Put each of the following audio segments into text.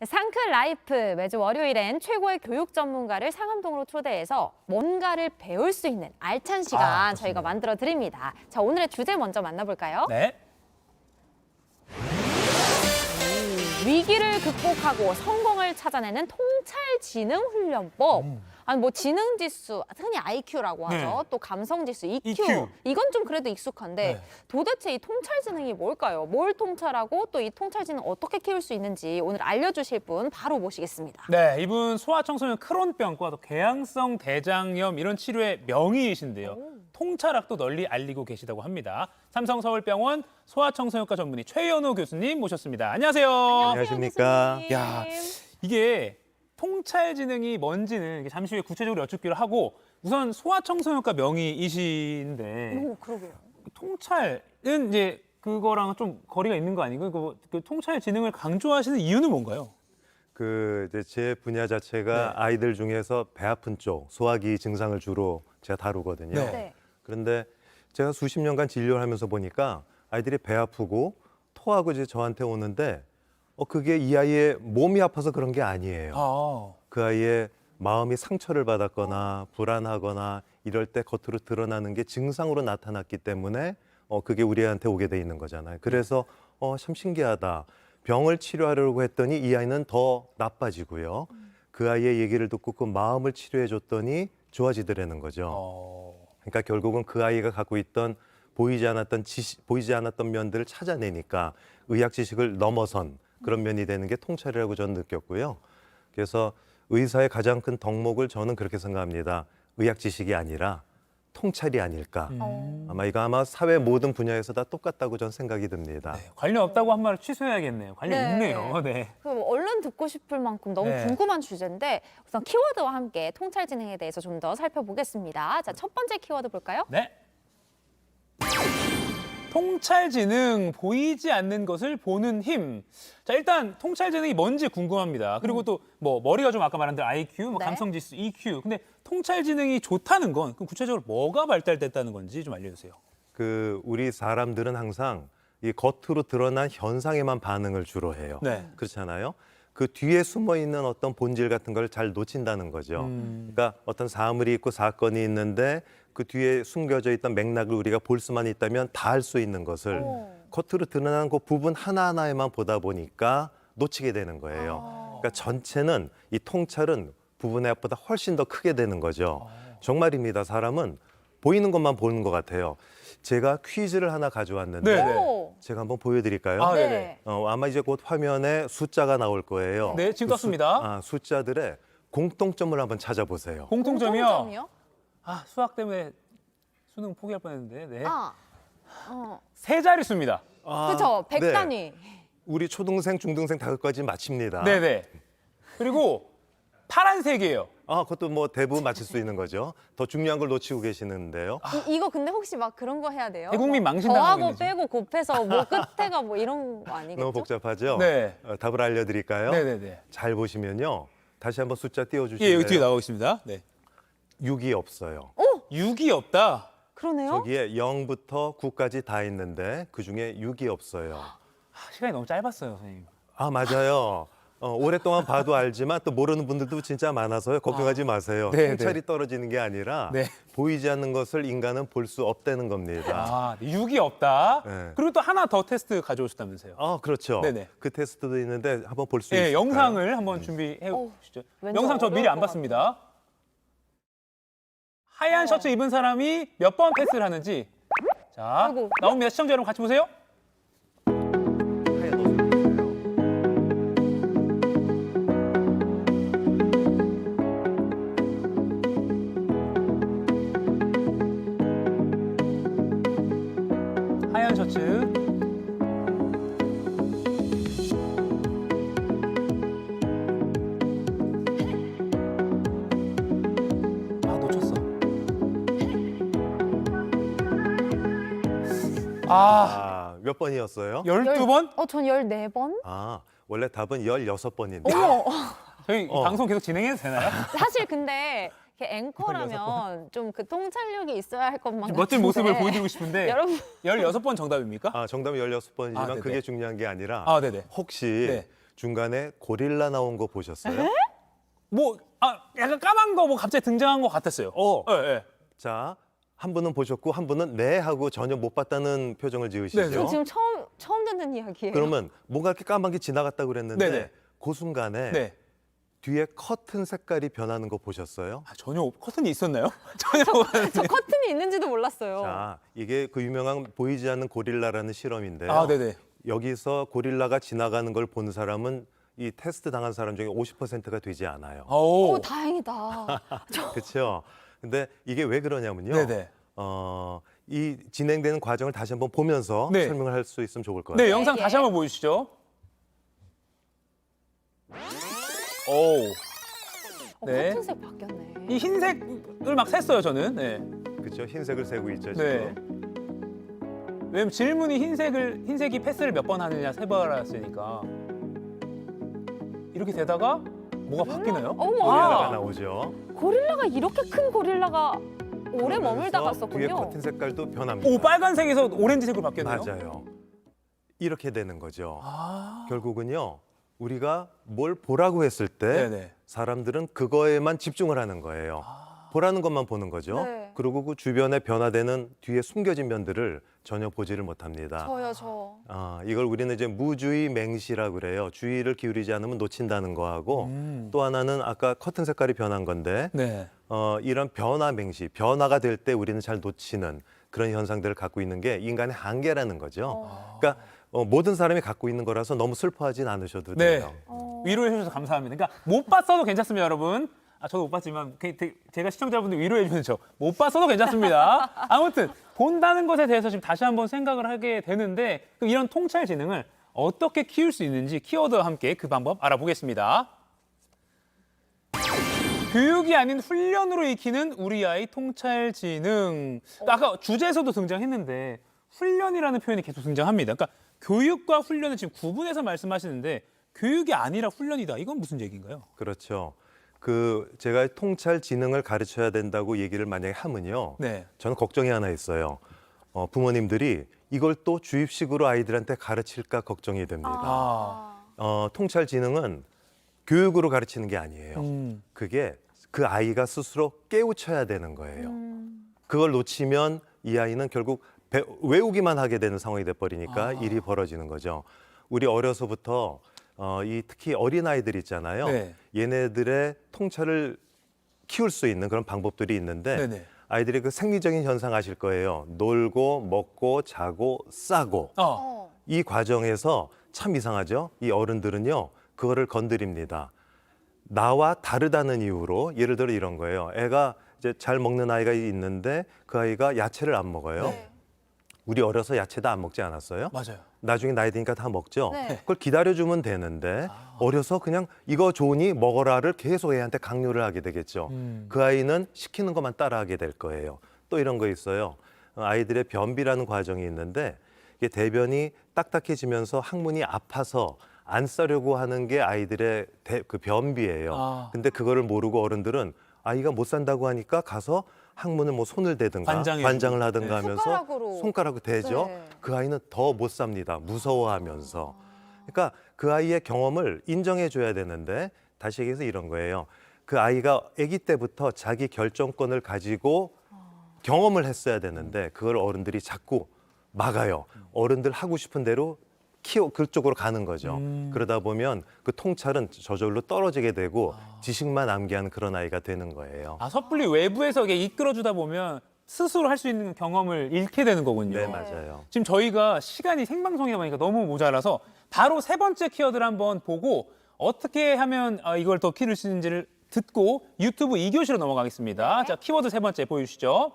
상클라이프 매주 월요일엔 최고의 교육 전문가를 상암동으로 초대해서 뭔가를 배울 수 있는 알찬 시간 저희가 만들어 드립니다. 자, 오늘의 주제 먼저 만나볼까요? 네. 위기를 극복하고 성공을 찾아내는 통찰지능훈련법. 아니 뭐 지능지수, 흔히 IQ라고 하죠. 네. 또 감성지수, EQ. EQ. 이건 좀 그래도 익숙한데 네. 도대체 이 통찰지능이 뭘까요? 뭘 통찰하고 또 이 통찰지능 어떻게 키울 수 있는지 오늘 알려주실 분 바로 모시겠습니다. 네, 이분 소아청소년 크론병과 또 궤양성 대장염 이런 치료의 명의이신데요. 통찰학도 널리 알리고 계시다고 합니다. 삼성서울병원 소아청소년과 전문의 최연호 교수님 모셨습니다. 안녕하세요. 안녕하십니까. 교수님. 야, 이게 통찰지능이 뭔지는 잠시 후에 구체적으로 여쭙기로 하고 우선 소아청소년과 명의이신데 그러게요. 통찰은 이제 그거랑 좀 거리가 있는 거 아니고 그 통찰지능을 강조하시는 이유는 뭔가요? 이제 제 분야 자체가 네. 아이들 중에서 배 아픈 쪽, 소화기 증상을 주로 제가 다루거든요. 네. 네. 그런데 제가 수십 년간 진료를 하면서 보니까 아이들이 배 아프고 토하고 이제 저한테 오는데 그게 이 아이의 몸이 아파서 그런 게 아니에요. 아, 그 아이의 마음이 상처를 받았거나 불안하거나 이럴 때 겉으로 드러나는 게 증상으로 나타났기 때문에 그게 우리한테 오게 돼 있는 거잖아요. 그래서 참 신기하다. 병을 치료하려고 했더니 이 아이는 더 나빠지고요. 그 아이의 얘기를 듣고 그 마음을 치료해 줬더니 좋아지더라는 거죠. 그러니까 결국은 그 아이가 갖고 있던 보이지 않았던 면들을 찾아내니까 의학 지식을 넘어선 그런 면이 되는 게 통찰이라고 저는 느꼈고요. 그래서 의사의 가장 큰 덕목을 저는 그렇게 생각합니다. 의학 지식이 아니라 통찰이 아닐까. 아마 사회 모든 분야에서 다 똑같다고 저는 생각이 듭니다. 네, 관련 없다고 한 말을 취소해야겠네요. 관련 네. 있네요. 네. 그럼 얼른 듣고 싶을 만큼 너무 네. 궁금한 주제인데 우선 키워드와 함께 통찰지능에 대해서 좀 더 살펴보겠습니다. 자, 첫 번째 키워드 볼까요? 네. 통찰지능, 보이지 않는 것을 보는 힘. 자, 일단 통찰지능이 뭔지 궁금합니다. 그리고 또 뭐 머리가 좀 아까 말한 대로 IQ, 뭐 네. 감성지수, EQ. 근데 통찰지능이 좋다는 건 그럼 구체적으로 뭐가 발달됐다는 건지 좀 알려주세요. 우리 사람들은 항상 이 겉으로 드러난 현상에만 반응을 주로 해요. 네. 그렇잖아요. 그 뒤에 숨어 있는 어떤 본질 같은 걸 잘 놓친다는 거죠. 그러니까 어떤 사물이 있고 사건이 있는데 그 뒤에 숨겨져 있던 맥락을 우리가 볼 수만 있다면 다 알 수 있는 것을 겉으로 드러난 그 부분 하나하나에만 보다 보니까 놓치게 되는 거예요. 그러니까 전체는 이 통찰은 부분의 합보다 훨씬 더 크게 되는 거죠. 정말입니다. 사람은 보이는 것만 보는 것 같아요. 제가 퀴즈를 하나 가져왔는데 네, 네. 오. 제가 한번 보여드릴까요? 아, 네. 네네. 아마 이제 곧 화면에 숫자가 나올 거예요. 네, 지금 떴습니다. 숫자들의 공통점을 한번 찾아보세요. 공통점이요. 공통점이요? 아, 수학 때문에 수능 포기할 뻔했는데. 네. 세 자릿수입니다. 그렇죠. 백 네. 단위. 우리 초등생, 중등생 다까지 맞춥니다. 네네. 그리고 파란색이에요. 그것도 뭐 대부분 맞힐 수 있는 거죠. 더 중요한 걸 놓치고 계시는데요. 이거 근데 혹시 막 그런 거 해야 돼요? 대국민 뭐 망신당하고 더하고 있는 지금. 빼고 곱해서 뭐 끝에가 뭐 이런 거 아니겠죠? 너무 복잡하죠? 네. 답을 알려드릴까요? 네네네. 잘 보시면요. 다시 한번 숫자 예, 띄워주시면 여기 뒤에 나오고 있습니다. 네. 6이 없어요. 6이 없다. 그러네요. 저기에 0부터 9까지 다 있는데 그중에 6이 없어요. 시간이 너무 짧았어요, 선생님. 맞아요. 오랫동안 봐도 알지만 또 모르는 분들도 진짜 많아서요. 걱정하지 마세요. 네, 통찰이 네. 떨어지는 게 아니라 네. 보이지 않는 것을 인간은 볼 수 없다는 겁니다. 6이 없다. 네. 그리고 또 하나 더 테스트 가져오셨다면서요. 그렇죠. 네네. 그 테스트도 있는데 한번 볼 수 네, 있을까요? 영상을 한번 준비해 보시죠. 왠지 영상 저 미리 어려울 안 것 봤습니다. 하얀 셔츠 입은 사람이 몇 번 패스를 하는지. 자, 아이고. 나옵니다. 시청자 여러분 같이 보세요. 하얀 옷을 입으세요. 하얀 셔츠. 놓쳤어. 몇 번이었어요? 12번? 전 14번? 원래 답은 16번인데. 어머. 저희 방송 계속 진행해도 되나요? 사실 근데 이렇게 앵커라면 좀 그 통찰력이 있어야 할 것만 멋진 같은데. 모습을 보여드리고 싶은데 여러분 16번 정답입니까? 정답은 16번이지만 네네. 그게 중요한 게 아니라 네네. 혹시 네. 중간에 고릴라 나온 거 보셨어요? 약간 까만 거 뭐 갑자기 등장한 것 같았어요. 네. 자, 한 분은 보셨고 한 분은 네 하고 전혀 못 봤다는 표정을 지으시죠. 네, 네. 저 지금 처음 듣는 이야기예요. 그러면 뭔가 이렇게 까만 게 지나갔다고 그랬는데 네, 네. 그 순간에 네. 뒤에 커튼 색깔이 변하는 거 보셨어요? 전혀 커튼이 있었나요? 전혀 저 커튼이 있는지도 몰랐어요. 자, 이게 그 유명한 보이지 않는 고릴라라는 실험인데요. 아, 네네. 여기서 고릴라가 지나가는 걸 본 사람은 이 테스트 당한 사람 중에 50%가 되지 않아요. 오, 다행이다. 그렇죠? 근데 이게 왜 그러냐면요. 네네. 이 진행되는 과정을 다시 한번 보면서 네. 설명을 할 수 있으면 좋을 것 같아요. 네, 영상 예. 다시 한번 보여주시죠. 오. 네. 커튼색 바뀌었네. 이 흰색을 막 샜어요, 저는. 네. 그렇죠? 흰색을 세고 있죠, 네. 지금. 왜냐면 질문이 흰색이 패스를 몇 번 하느냐 세번했으니까 이렇게 되다가 뭐가 바뀌나요? 어머. 고릴라가 아, 나오죠. 고릴라가 이렇게 큰 고릴라가 오래 머물다 그러면서 뒤에 갔었군요. 커튼 색깔도 변합니다. 오, 빨간색에서 오렌지색으로 바뀌었네요. 맞아요. 이렇게 되는 거죠. 아. 결국은요. 우리가 뭘 보라고 했을 때 네네. 사람들은 그거에만 집중을 하는 거예요. 보라는 것만 보는 거죠. 네. 그리고 그 주변에 변화되는 뒤에 숨겨진 면들을 전혀 보지를 못합니다. 저. 이걸 우리는 이제 무주의 맹시라고 그래요. 주의를 기울이지 않으면 놓친다는 거하고 또 하나는 아까 커튼 색깔이 변한 건데 네. 이런 변화 맹시, 변화가 될 때 우리는 잘 놓치는 그런 현상들을 갖고 있는 게 인간의 한계라는 거죠. 그러니까 모든 사람이 갖고 있는 거라서 너무 슬퍼하진 않으셔도 네. 돼요. 위로해 주셔서 감사합니다. 그러니까 못 봤어도 괜찮습니다, 여러분. 저도 못 봤지만 제가 시청자분들 위로해 주셔서 못 봤어도 괜찮습니다. 아무튼 본다는 것에 대해서 지금 다시 한번 생각을 하게 되는데 그럼 이런 통찰 지능을 어떻게 키울 수 있는지 키워드와 함께 그 방법 알아보겠습니다. 교육이 아닌 훈련으로 익히는 우리 아이 통찰 지능. 아까 주제에서도 등장했는데 훈련이라는 표현이 계속 등장합니다. 그러니까 교육과 훈련을 지금 구분해서 말씀하시는데 교육이 아니라 훈련이다. 이건 무슨 얘기인가요? 그렇죠. 제가 통찰 지능을 가르쳐야 된다고 얘기를 만약에 하면요. 네. 저는 걱정이 하나 있어요. 부모님들이 이걸 또 주입식으로 아이들한테 가르칠까 걱정이 됩니다. 통찰 지능은 교육으로 가르치는 게 아니에요. 그게 그 아이가 스스로 깨우쳐야 되는 거예요. 그걸 놓치면 이 아이는 결국 외우기만 하게 되는 상황이 돼버리니까 일이 벌어지는 거죠. 우리 어려서부터 특히 어린 아이들 있잖아요. 네. 얘네들의 통찰을 키울 수 있는 그런 방법들이 있는데 네네. 아이들의 그 생리적인 현상 아실 거예요. 놀고 먹고 자고 싸고 이 과정에서 참 이상하죠. 이 어른들은요 그거를 건드립니다. 나와 다르다는 이유로 예를 들어 이런 거예요. 애가 이제 잘 먹는 아이가 있는데 그 아이가 야채를 안 먹어요. 네. 우리 어려서 야채도 안 먹지 않았어요? 맞아요. 나중에 나이 드니까 다 먹죠. 네. 그걸 기다려주면 되는데 어려서 그냥 이거 좋으니 먹어라를 계속 애한테 강요를 하게 되겠죠. 그 아이는 시키는 것만 따라하게 될 거예요. 또 이런 거 있어요. 아이들의 변비라는 과정이 있는데 이게 대변이 딱딱해지면서 항문이 아파서 안 싸려고 하는 게 아이들의 그 변비예요. 근데 그거를 모르고 어른들은 아이가 못 산다고 하니까 가서 항문을 뭐 손을 대든가 관장을 하든가 네. 하면서 손가락으로 대죠. 네. 그 아이는 더 못 삽니다. 무서워하면서. 그러니까 그 아이의 경험을 인정해 줘야 되는데 다시 얘기해서 이런 거예요. 그 아이가 아기 때부터 자기 결정권을 가지고 경험을 했어야 되는데 그걸 어른들이 자꾸 막아요. 어른들 하고 싶은 대로 그쪽으로 가는 거죠. 그러다 보면 그 통찰은 저절로 떨어지게 되고 지식만 암기하는 그런 아이가 되는 거예요. 섣불리 외부에서 이게 이끌어주다 보면 스스로 할 수 있는 경험을 잃게 되는 거군요. 네, 맞아요. 지금 저희가 시간이 생방송이다 보니까 너무 모자라서 바로 세 번째 키워드를 한번 보고 어떻게 하면 이걸 더 키울 수 있는지를 듣고 유튜브 2교시로 넘어가겠습니다. 자, 키워드 세 번째 보여주시죠.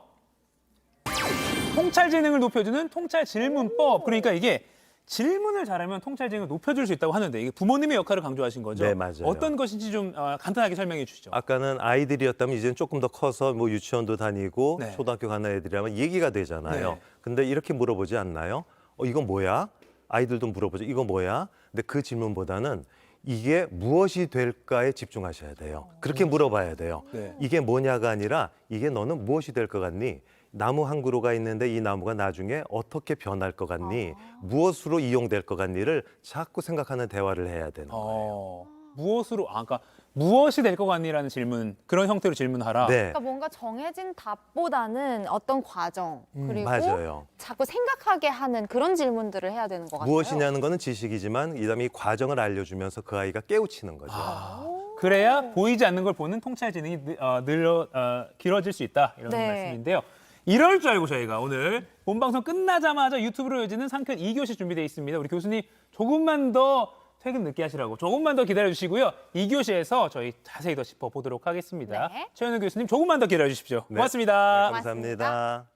통찰 지능을 높여주는 통찰 질문법. 그러니까 이게 질문을 잘하면 통찰 지능을 높여줄 수 있다고 하는데 이게 부모님의 역할을 강조하신 거죠? 네, 맞아요. 어떤 것인지 좀 간단하게 설명해 주시죠. 아까는 아이들이었다면 이제는 조금 더 커서 뭐 유치원도 다니고 네. 초등학교 가는 애들이라면 얘기가 되잖아요. 네. 근데 이렇게 물어보지 않나요? 이건 뭐야? 아이들도 물어보죠. 이거 뭐야? 근데 그 질문보다는 이게 무엇이 될까에 집중하셔야 돼요. 그렇게 물어봐야 돼요. 네. 이게 뭐냐가 아니라 이게 너는 무엇이 될 것 같니? 나무 한 그루가 있는데 이 나무가 나중에 어떻게 변할 것 같니? 무엇으로 이용될 것 같니를 자꾸 생각하는 대화를 해야 되는 거예요. 무엇으로 그러니까 무엇이 될 것 같니라는 질문 그런 형태로 질문하라. 네, 그러니까 뭔가 정해진 답보다는 어떤 과정 그리고 맞아요. 자꾸 생각하게 하는 그런 질문들을 해야 되는 것 같아요. 무엇이냐는 거는 지식이지만 이다음에 이 과정을 알려주면서 그 아이가 깨우치는 거죠. 그래야 보이지 않는 걸 보는 통찰 지능이 길어질 수 있다 이런 네. 말씀인데요. 이럴 줄 알고 저희가 오늘 본방송 끝나자마자 유튜브로 이어지는 상편 2교시 준비되어 있습니다. 우리 교수님 조금만 더 퇴근 늦게 하시라고 조금만 더 기다려주시고요. 2교시에서 저희 자세히 더 짚어보도록 하겠습니다. 네. 최현우 교수님 조금만 더 기다려주십시오. 네. 고맙습니다. 감사합니다.